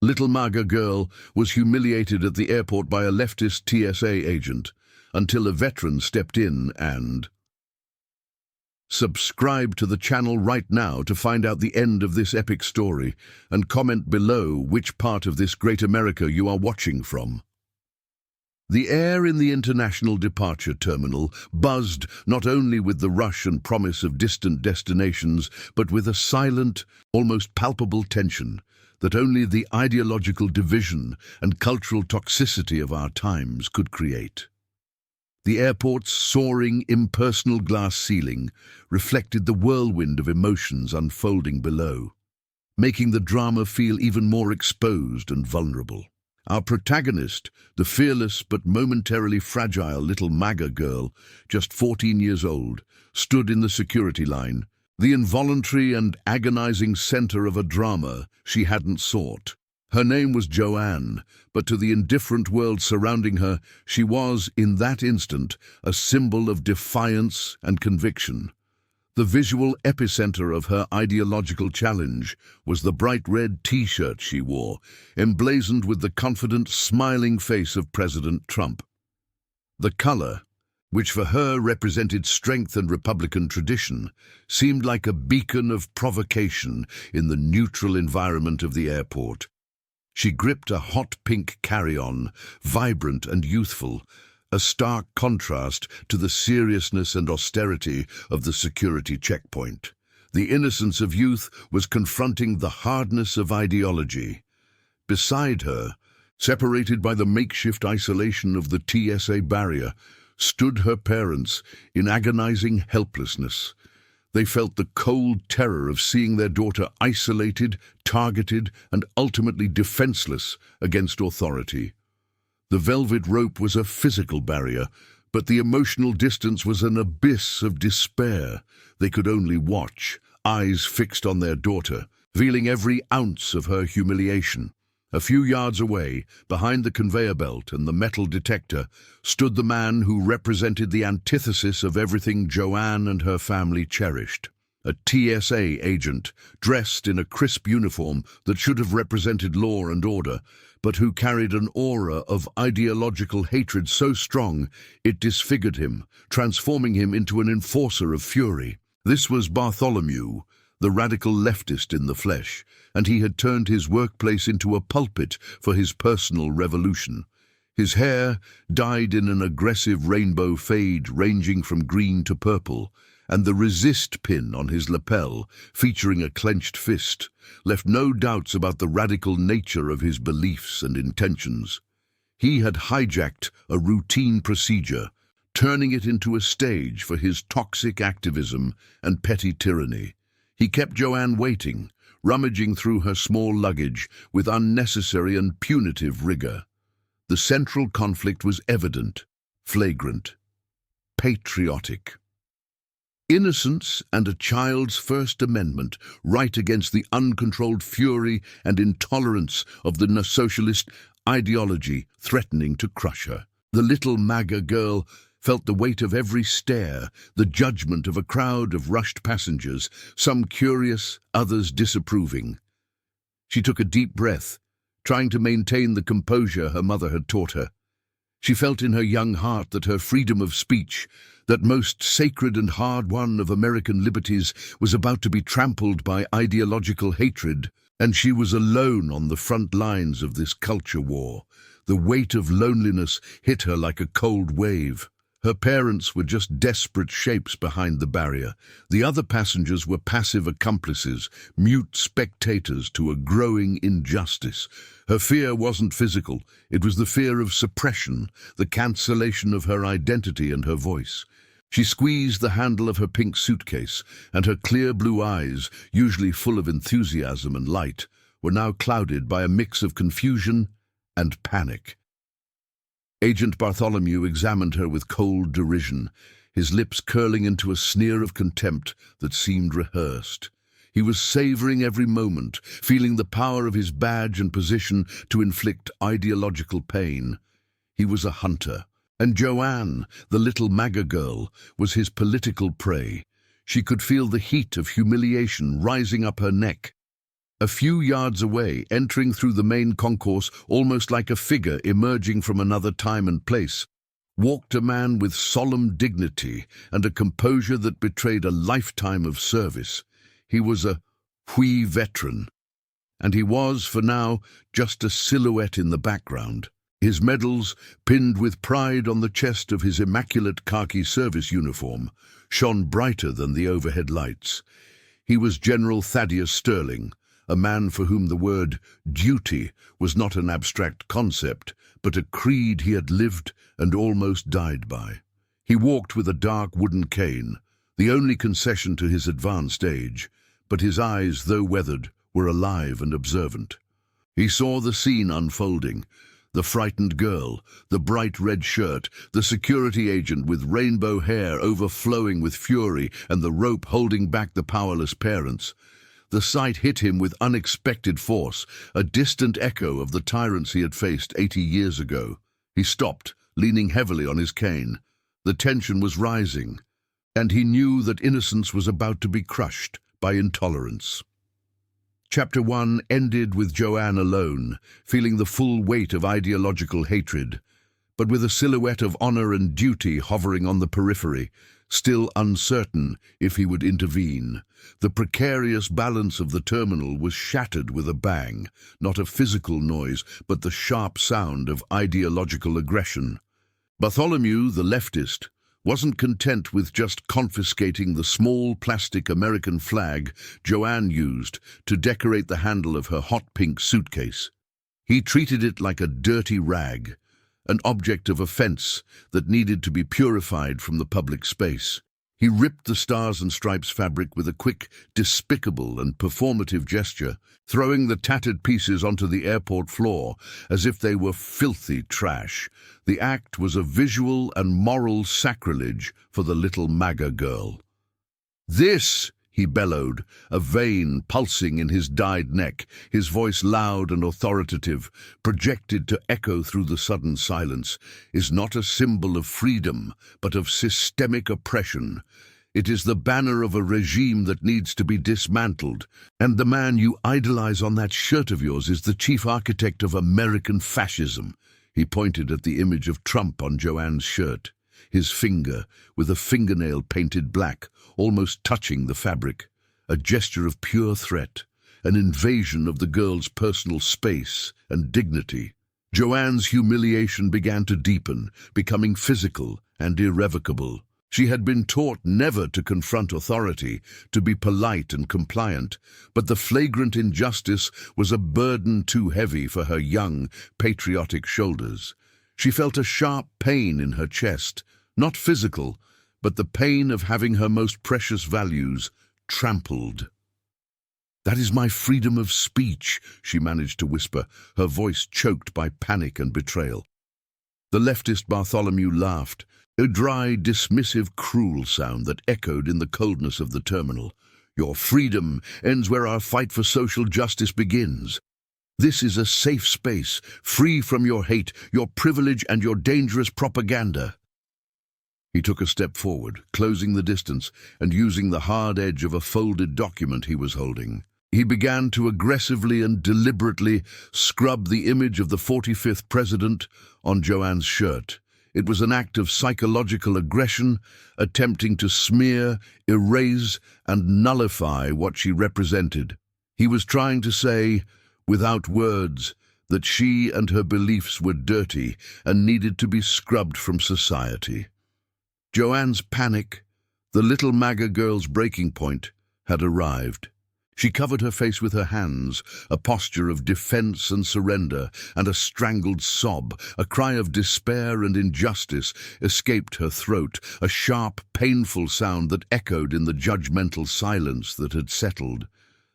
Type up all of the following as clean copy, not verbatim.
Little MAGA girl was humiliated at the airport by a leftist TSA agent until a veteran stepped in and... Subscribe to the channel right now to find out the end of this epic story and comment below which part of this great America you are watching from. The air in the international departure terminal buzzed not only with the rush and promise of distant destinations, but with a silent, almost palpable tension that only the ideological division and cultural toxicity of our times could create. The airport's soaring, impersonal glass ceiling reflected the whirlwind of emotions unfolding below, making the drama feel even more exposed and vulnerable. Our protagonist, the fearless but momentarily fragile little MAGA girl, just 14 years old, stood in the security line, the involuntary and agonizing center of a drama she hadn't sought. Her name was Joanne, but to the indifferent world surrounding her, she was, in that instant, a symbol of defiance and conviction. The visual epicenter of her ideological challenge was the bright red T-shirt she wore, emblazoned with the confident, smiling face of President Trump. The color, which for her represented strength and Republican tradition, seemed like a beacon of provocation in the neutral environment of the airport. She gripped a hot pink carry-on, vibrant and youthful, a stark contrast to the seriousness and austerity of the security checkpoint. The innocence of youth was confronting the hardness of ideology. Beside her, separated by the makeshift isolation of the TSA barrier, stood her parents in agonizing helplessness. They felt the cold terror of seeing their daughter isolated, targeted, and ultimately defenseless against authority. The velvet rope was a physical barrier, but the emotional distance was an abyss of despair. They could only watch, eyes fixed on their daughter, feeling every ounce of her humiliation. A few yards away, behind the conveyor belt and the metal detector, stood the man who represented the antithesis of everything Joanne and her family cherished. A TSA agent, dressed in a crisp uniform that should have represented law and order, but who carried an aura of ideological hatred so strong it disfigured him, transforming him into an enforcer of fury. This was Bartholomew, the radical leftist in the flesh, and he had turned his workplace into a pulpit for his personal revolution. His hair, dyed in an aggressive rainbow fade ranging from green to purple, and the resist pin on his lapel, featuring a clenched fist, left no doubts about the radical nature of his beliefs and intentions. He had hijacked a routine procedure, turning it into a stage for his toxic activism and petty tyranny. He kept Joanne waiting, rummaging through her small luggage with unnecessary and punitive rigor. The central conflict was evident, flagrant, patriotic. Innocence and a child's First Amendment right against the uncontrolled fury and intolerance of the socialist ideology threatening to crush her. The little MAGA girl felt the weight of every stare, the judgment of a crowd of rushed passengers, some curious, others disapproving. She took a deep breath, trying to maintain the composure her mother had taught her. She felt in her young heart that her freedom of speech, that most sacred and hard-won of American liberties, was about to be trampled by ideological hatred, and she was alone on the front lines of this culture war. The weight of loneliness hit her like a cold wave. Her parents were just desperate shapes behind the barrier. The other passengers were passive accomplices, mute spectators to a growing injustice. Her fear wasn't physical. It was the fear of suppression, the cancellation of her identity and her voice. She squeezed the handle of her pink suitcase, and her clear blue eyes, usually full of enthusiasm and light, were now clouded by a mix of confusion and panic. Agent Bartholomew examined her with cold derision, his lips curling into a sneer of contempt that seemed rehearsed. He was savoring every moment, feeling the power of his badge and position to inflict ideological pain. He was a hunter, and Joanne, the little MAGA girl, was his political prey. She could feel the heat of humiliation rising up her neck. A few yards away, entering through the main concourse, almost like a figure emerging from another time and place, walked a man with solemn dignity and a composure that betrayed a lifetime of service. He was a Hui veteran, and he was, for now, just a silhouette in the background. His medals, pinned with pride on the chest of his immaculate khaki service uniform, shone brighter than the overhead lights. He was General Thaddeus Sterling, a man for whom the word duty was not an abstract concept, but a creed he had lived and almost died by. He walked with a dark wooden cane, the only concession to his advanced age, but his eyes, though weathered, were alive and observant. He saw the scene unfolding: the frightened girl, the bright red shirt, the security agent with rainbow hair overflowing with fury, and the rope holding back the powerless parents. The sight hit him with unexpected force, a distant echo of the tyrants he had faced 80 years ago. He stopped, leaning heavily on his cane. The tension was rising, and he knew that innocence was about to be crushed by intolerance. Chapter 1 ended with Joanne alone, feeling the full weight of ideological hatred, but with a silhouette of honor and duty hovering on the periphery, still uncertain if he would intervene. The precarious balance of the terminal was shattered with a bang, not a physical noise, but the sharp sound of ideological aggression. Bartholomew, the leftist, wasn't content with just confiscating the small plastic American flag Joanne used to decorate the handle of her hot pink suitcase. He treated it like a dirty rag, an object of offense that needed to be purified from the public space. He ripped the Stars and Stripes fabric with a quick, despicable and performative gesture, throwing the tattered pieces onto the airport floor as if they were filthy trash. The act was a visual and moral sacrilege for the little MAGA girl. "This," he bellowed, a vein pulsing in his dyed neck, his voice loud and authoritative, projected to echo through the sudden silence, "is not a symbol of freedom, but of systemic oppression. It is the banner of a regime that needs to be dismantled, and the man you idolize on that shirt of yours is the chief architect of American fascism." He pointed at the image of Trump on Joanne's shirt, his finger, with a fingernail painted black, almost touching the fabric, a gesture of pure threat, an invasion of the girl's personal space and dignity. Joanne's humiliation began to deepen, becoming physical and irrevocable. She had been taught never to confront authority, to be polite and compliant, but the flagrant injustice was a burden too heavy for her young, patriotic shoulders. She felt a sharp pain in her chest, not physical, but the pain of having her most precious values trampled. "That is my freedom of speech," she managed to whisper, her voice choked by panic and betrayal. The leftist Bartholomew laughed, a dry, dismissive, cruel sound that echoed in the coldness of the terminal. "Your freedom ends where our fight for social justice begins. This is a safe space, free from your hate, your privilege, and your dangerous propaganda." He took a step forward, closing the distance and using the hard edge of a folded document he was holding. He began to aggressively and deliberately scrub the image of the 45th president on Joanne's shirt. It was an act of psychological aggression, attempting to smear, erase, and nullify what she represented. He was trying to say, without words, that she and her beliefs were dirty and needed to be scrubbed from society. Joanne's panic, the little MAGA girl's breaking point, had arrived. She covered her face with her hands, a posture of defense and surrender, and a strangled sob, a cry of despair and injustice, escaped her throat, a sharp, painful sound that echoed in the judgmental silence that had settled.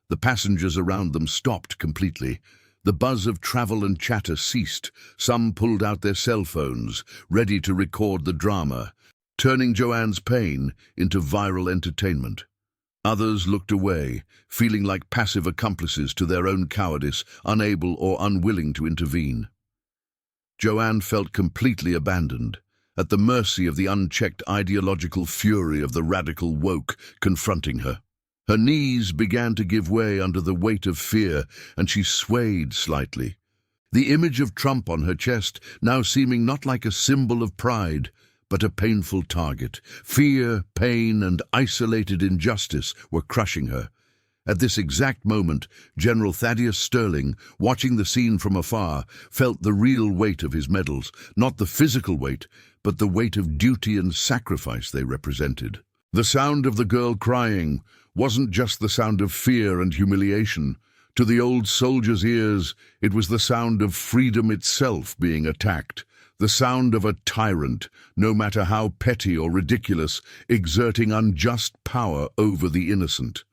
The passengers around them stopped completely. The buzz of travel and chatter ceased. Some pulled out their cell phones, ready to record the drama, turning Joanne's pain into viral entertainment. Others looked away, feeling like passive accomplices to their own cowardice, unable or unwilling to intervene. Joanne felt completely abandoned, at the mercy of the unchecked ideological fury of the radical woke confronting her. Her knees began to give way under the weight of fear, and she swayed slightly. The image of Trump on her chest now seeming not like a symbol of pride, but a painful target. Fear, pain, and isolated injustice were crushing her. At this exact moment, General Thaddeus Sterling, watching the scene from afar, felt the real weight of his medals, not the physical weight, but the weight of duty and sacrifice they represented. The sound of the girl crying wasn't just the sound of fear and humiliation. To the old soldier's ears, it was the sound of freedom itself being attacked, the sound of a tyrant, no matter how petty or ridiculous, exerting unjust power over the innocent.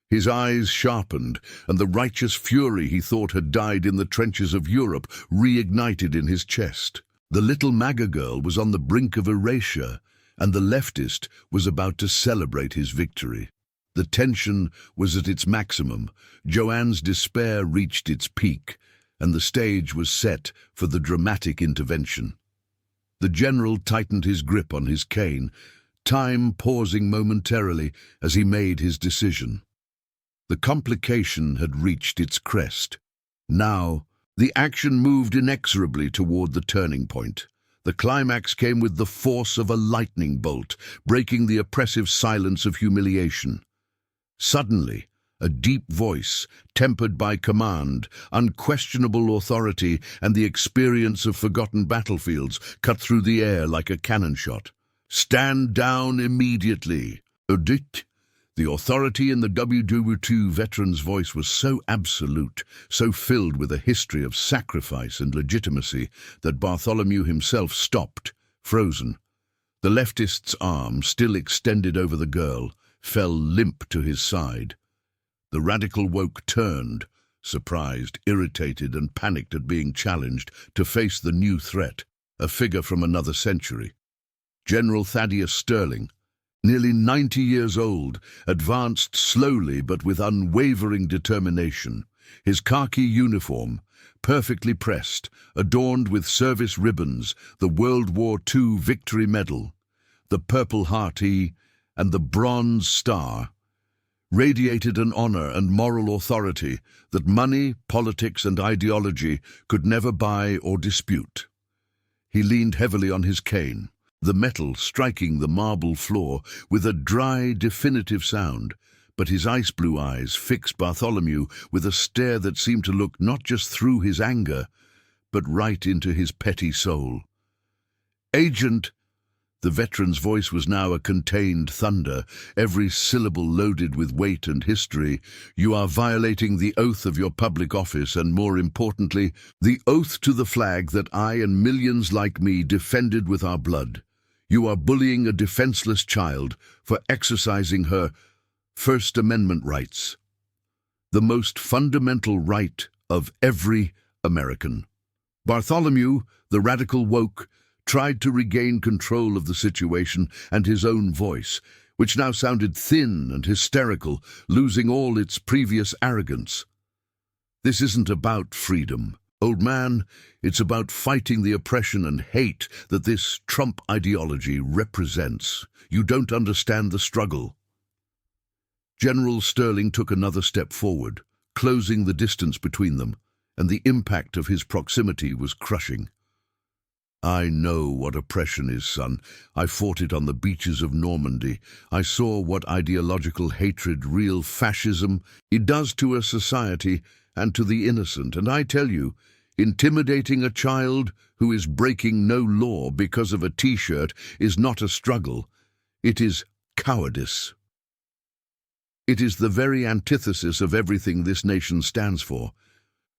His eyes sharpened, and the righteous fury he thought had died in the trenches of Europe reignited in his chest. The little MAGA girl was on the brink of erasure, and the leftist was about to celebrate his victory. The tension was at its maximum. Joanne's despair reached its peak, and the stage was set for the dramatic intervention. The general tightened his grip on his cane, time pausing momentarily as he made his decision. The complication had reached its crest. Now, the action moved inexorably toward the turning point. The climax came with the force of a lightning bolt, breaking the oppressive silence of humiliation. Suddenly, a deep voice, tempered by command, unquestionable authority, and the experience of forgotten battlefields, cut through the air like a cannon shot. "Stand down immediately." Audit. The authority in the WW2 veteran's voice was so absolute, so filled with a history of sacrifice and legitimacy, that Bartholomew himself stopped, frozen. The leftist's arm, still extended over the girl, fell limp to his side. The radical woke turned, surprised, irritated, and panicked at being challenged to face the new threat, a figure from another century. General Thaddeus Sterling, nearly 90 years old, advanced slowly but with unwavering determination. His khaki uniform, perfectly pressed, adorned with service ribbons, the World War II Victory Medal, the Purple Heart and the Bronze Star, radiated an honor and moral authority that money, politics, and ideology could never buy or dispute. He leaned heavily on his cane, the metal striking the marble floor with a dry, definitive sound, but his ice-blue eyes fixed Bartholomew with a stare that seemed to look not just through his anger, but right into his petty soul. "Agent," the veteran's voice was now a contained thunder, every syllable loaded with weight and history. "You are violating the oath of your public office and, more importantly, the oath to the flag that I and millions like me defended with our blood. You are bullying a defenseless child for exercising her First Amendment rights, the most fundamental right of every American." Bartholomew, the radical woke, tried to regain control of the situation and his own voice, which now sounded thin and hysterical, losing all its previous arrogance. "This isn't about freedom, old man. It's about fighting the oppression and hate that this Trump ideology represents. You don't understand the struggle." General Sterling took another step forward, closing the distance between them, and the impact of his proximity was crushing. "I know what oppression is, son. I fought it on the beaches of Normandy. I saw what ideological hatred, real fascism, it does to a society and to the innocent. And I tell you, intimidating a child who is breaking no law because of a T-shirt is not a struggle. It is cowardice. It is the very antithesis of everything this nation stands for.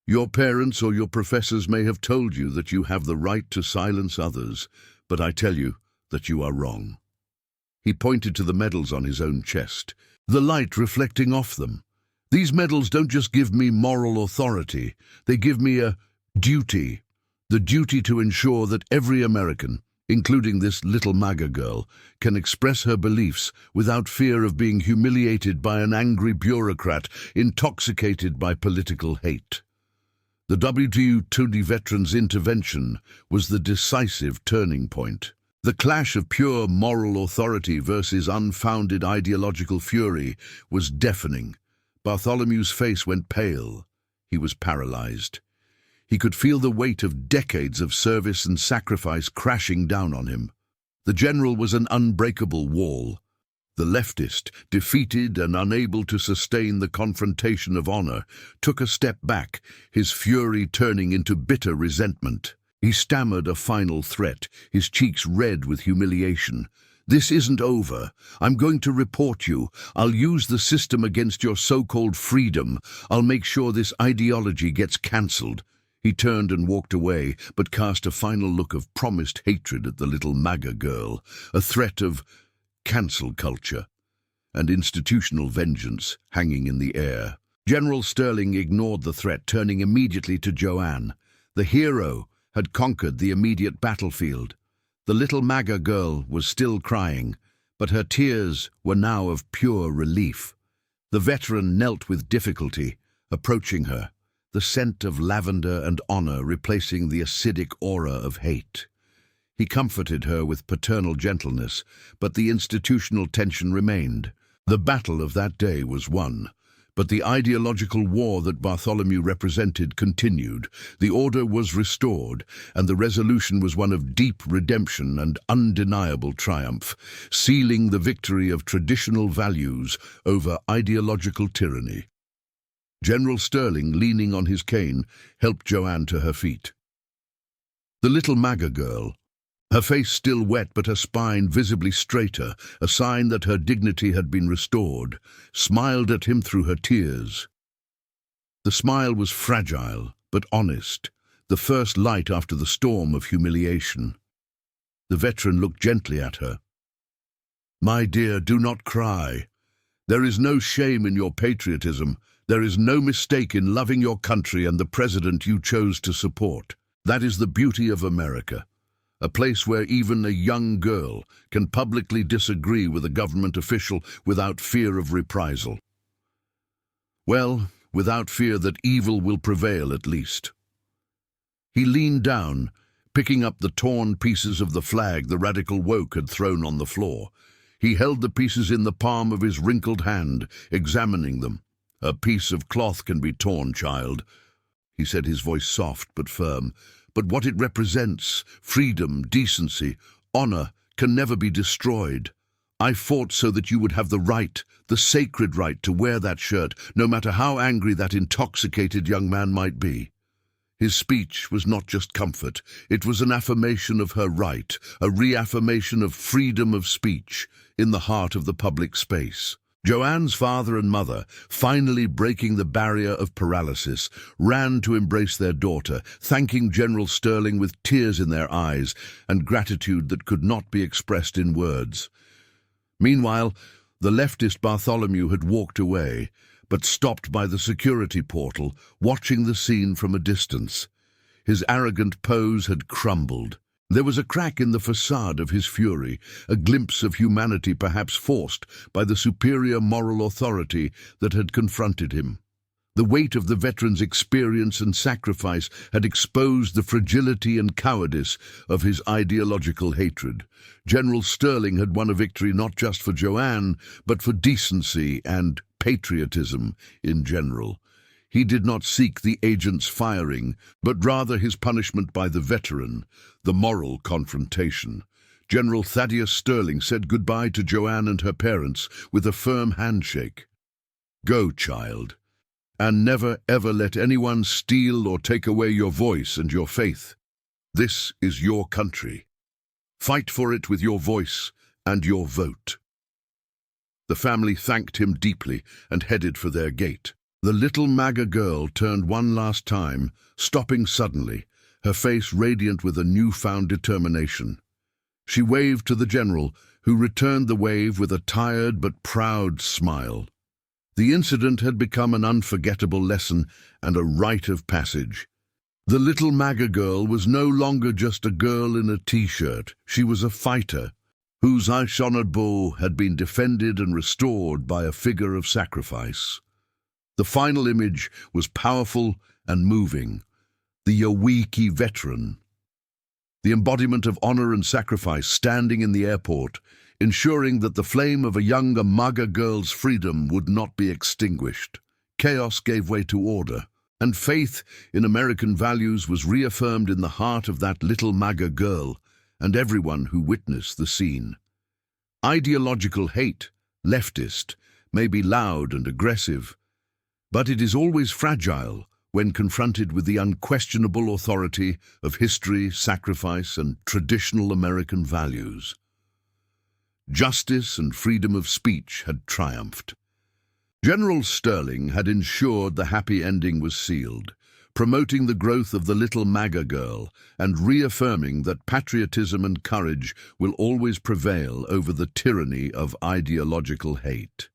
Your parents or your professors may have told you that you have the right to silence others, but I tell you that you are wrong." He pointed to the medals on his own chest, the light reflecting off them. "These medals don't just give me moral authority, they give me a duty, the duty to ensure that every American, including this little MAGA girl, can express her beliefs without fear of being humiliated by an angry bureaucrat intoxicated by political hate." The WW2 veterans' intervention was the decisive turning point. The clash of pure moral authority versus unfounded ideological fury was deafening. Bartholomew's face went pale. He was paralyzed. He could feel the weight of decades of service and sacrifice crashing down on him. The general was an unbreakable wall. The leftist, defeated and unable to sustain the confrontation of honor, took a step back, his fury turning into bitter resentment. He stammered a final threat, his cheeks red with humiliation. "This isn't over. I'm going to report you. I'll use the system against your so-called freedom. I'll make sure this ideology gets cancelled." He turned and walked away, but cast a final look of promised hatred at the little MAGA girl, a threat of cancel culture and institutional vengeance hanging in the air. General Sterling ignored the threat, turning immediately to Joanne. The hero had conquered the immediate battlefield. The little MAGA girl was still crying, but her tears were now of pure relief. The veteran knelt with difficulty, approaching her, the scent of lavender and honor replacing the acidic aura of hate. He comforted her with paternal gentleness, but the institutional tension remained. The battle of that day was won, but the ideological war that Bartholomew represented continued. The order was restored, and the resolution was one of deep redemption and undeniable triumph, sealing the victory of traditional values over ideological tyranny. General Sterling, leaning on his cane, helped Joanne to her feet. The little MAGA girl, her face still wet but her spine visibly straighter, a sign that her dignity had been restored, smiled at him through her tears. The smile was fragile but honest, the first light after the storm of humiliation. The veteran looked gently at her. "My dear, do not cry. There is no shame in your patriotism. There is no mistake in loving your country and the president you chose to support. That is the beauty of America. A place where even a young girl can publicly disagree with a government official without fear of reprisal. Well, without fear that evil will prevail at least." He leaned down, picking up the torn pieces of the flag the radical woke had thrown on the floor. He held the pieces in the palm of his wrinkled hand, examining them. "A piece of cloth can be torn, child," he said, his voice soft but firm. "But what it represents, freedom, decency, honor, can never be destroyed. I fought so that you would have the right, the sacred right, to wear that shirt, no matter how angry that intoxicated young man might be." His speech was not just comfort, it was an affirmation of her right, a reaffirmation of freedom of speech in the heart of the public space. Joanne's father and mother, finally breaking the barrier of paralysis, ran to embrace their daughter, thanking General Sterling with tears in their eyes and gratitude that could not be expressed in words. Meanwhile, the leftist Bartholomew had walked away, but stopped by the security portal, watching the scene from a distance. His arrogant pose had crumbled. There was a crack in the facade of his fury, a glimpse of humanity perhaps forced by the superior moral authority that had confronted him. The weight of the veteran's experience and sacrifice had exposed the fragility and cowardice of his ideological hatred. General Sterling had won a victory not just for Joanne, but for decency and patriotism in general. He did not seek the agent's firing, but rather his punishment by the veteran, the moral confrontation. General Thaddeus Sterling said goodbye to Joanne and her parents with a firm handshake. "Go, child, and never ever let anyone steal or take away your voice and your faith. This is your country. Fight for it with your voice and your vote." The family thanked him deeply and headed for their gate. The little MAGA girl turned one last time, stopping suddenly, her face radiant with a newfound determination. She waved to the general, who returned the wave with a tired but proud smile. The incident had become an unforgettable lesson and a rite of passage. The little MAGA girl was no longer just a girl in a T-shirt. She was a fighter, whose honorable had been defended and restored by a figure of sacrifice. The final image was powerful and moving. The Yoweki veteran, the embodiment of honor and sacrifice standing in the airport, ensuring that the flame of a younger MAGA girl's freedom would not be extinguished. Chaos gave way to order, and faith in American values was reaffirmed in the heart of that little MAGA girl and everyone who witnessed the scene. Ideological hate, leftist, may be loud and aggressive, but it is always fragile when confronted with the unquestionable authority of history, sacrifice, and traditional American values. Justice and freedom of speech had triumphed. General Sterling had ensured the happy ending was sealed, promoting the growth of the little MAGA girl and reaffirming that patriotism and courage will always prevail over the tyranny of ideological hate.